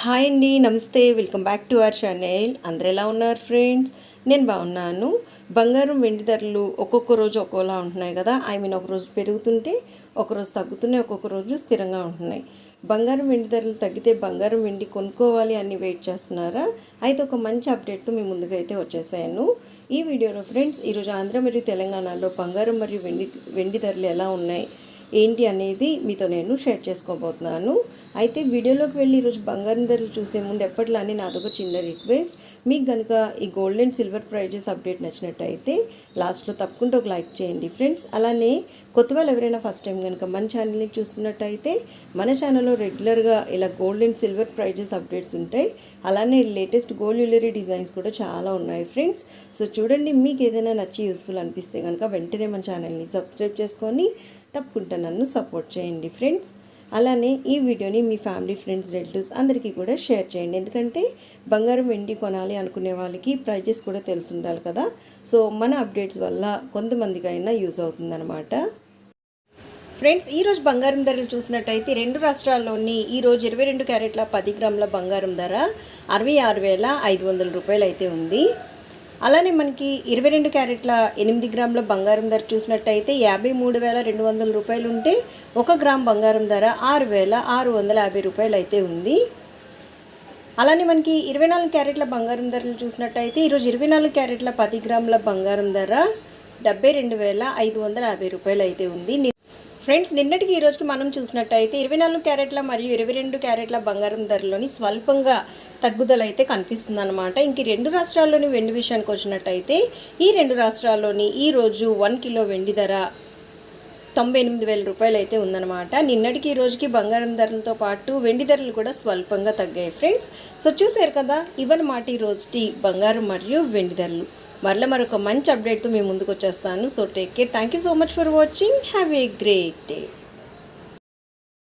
Hi అండి, నమస్తే. Welcome back to our channel. అందరు ఎలా ఉన్నారు ఫ్రెండ్స్? నేను బాగున్నాను. బంగారం వెండి ధరలు ఒక్కొక్క రోజు ఒక్కోలా ఉంటున్నాయి కదా. ఒకరోజు పెరుగుతుంటే ఒకరోజు తగ్గుతున్నాయి, ఒక్కొక్క రోజు స్థిరంగా ఉంటున్నాయి. బంగారం వెండి ధరలు తగ్గితే బంగారం వెండి కొనుక్కోవాలి అని వెయిట్ చేస్తున్నారా? అయితే ఒక మంచి అప్డేట్తో మీ ముందుకు అయితే వచ్చేసాను. ఈ వీడియోలో ఫ్రెండ్స్, ఈరోజు ఆంధ్ర మరియు తెలంగాణలో బంగారం మరియు వెండి ధరలు ఎలా ఉన్నాయి ఏంటి అనేది మీతో నేను షేర్ చేసుకోబోతున్నాను. అయితే వీడియోలోకి వెళ్ళి ఈరోజు బంగారం ధరలు చూసే ముందు ఎప్పటిలానే నాదొక చిన్న రిక్వెస్ట్. మీకు కనుక ఈ gold and silver prizes update నచ్చినట్టయితే లాస్ట్లో తప్పకుండా ఒక లైక్ చేయండి ఫ్రెండ్స్. అలానే కొత్త వాళ్ళు ఎవరైనా ఫస్ట్ టైం కనుక మన ఛానల్ని చూస్తున్నట్టయితే మన ఛానల్లో రెగ్యులర్గా ఇలా gold and silver prizes updates ఉంటాయి. అలానే లేటెస్ట్ గోల్డ్ జ్యువెలరీ డిజైన్స్ కూడా చాలా ఉన్నాయి ఫ్రెండ్స్. సో చూడండి, మీకు ఏదైనా నచ్చి యూస్ఫుల్ అనిపిస్తే కనుక వెంటనే మన ఛానల్ని సబ్స్క్రైబ్ చేసుకొని తప్పకుండా నన్ను సపోర్ట్ చేయండి ఫ్రెండ్స్. అలానే ఈ వీడియోని మీ ఫ్యామిలీ, ఫ్రెండ్స్, రిలేటివ్స్ అందరికీ కూడా షేర్ చేయండి. ఎందుకంటే బంగారం వెండి కొనాలి అనుకునే వాళ్ళకి ప్రైజెస్ కూడా తెలిసి ఉండాలి కదా. సో మన అప్డేట్స్ వల్ల కొంతమందికైనా యూజ్ అవుతుందన్నమాట. ఫ్రెండ్స్, ఈరోజు బంగారం ధరలు చూసినట్టయితే రెండు రాష్ట్రాల్లోని ఈరోజు 22 క్యారెట్ల 10 గ్రాముల బంగారం ధర 66,500 రూపాయలు అయితే ఉంది. అలానే మనకి 22 క్యారెట్ల 8 గ్రాముల బంగారం ధర చూసినట్టయితే 53,200 రూపాయలు ఉంటే 1 గ్రామ్ బంగారం ధర 6,650 రూపాయలు అయితే ఉంది. అలానే మనకి 24 క్యారెట్ల బంగారం ధరలు చూసినట్టయితే ఈరోజు 24 క్యారెట్ల 10 గ్రాముల బంగారం ధర 72,550 రూపాయలు అయితే ఉంది. ఫ్రెండ్స్, నిన్నటికి ఈరోజుకి మనం చూసినట్టయితే 24 క్యారెట్ల మరియు 22 క్యారెట్ల బంగారం ధరలోని స్వల్పంగా తగ్గుదల అయితే కనిపిస్తుంది అనమాట. ఇంక రెండు రాష్ట్రాల్లోని వెండి విషయానికి వచ్చినట్టయితే ఈ రెండు రాష్ట్రాల్లోని ఈరోజు 1 కిలో వెండి ధర 98,000 రూపాయలు అయితే ఉందన్నమాట. నిన్నటికి ఈ రోజుకి బంగారం ధరలతో పాటు వెండి ధరలు కూడా స్వల్పంగా తగ్గాయి ఫ్రెండ్స్. సో చూసారు కదా, ఇవన్నమాట ఈ రోజుటి బంగారం మరియు వెండి ధరలు. మరొక మంచి అప్డేట్తో మేము ముందుకు వచ్చేస్తాను. So take care. Thank you so much for watching. Have a great day.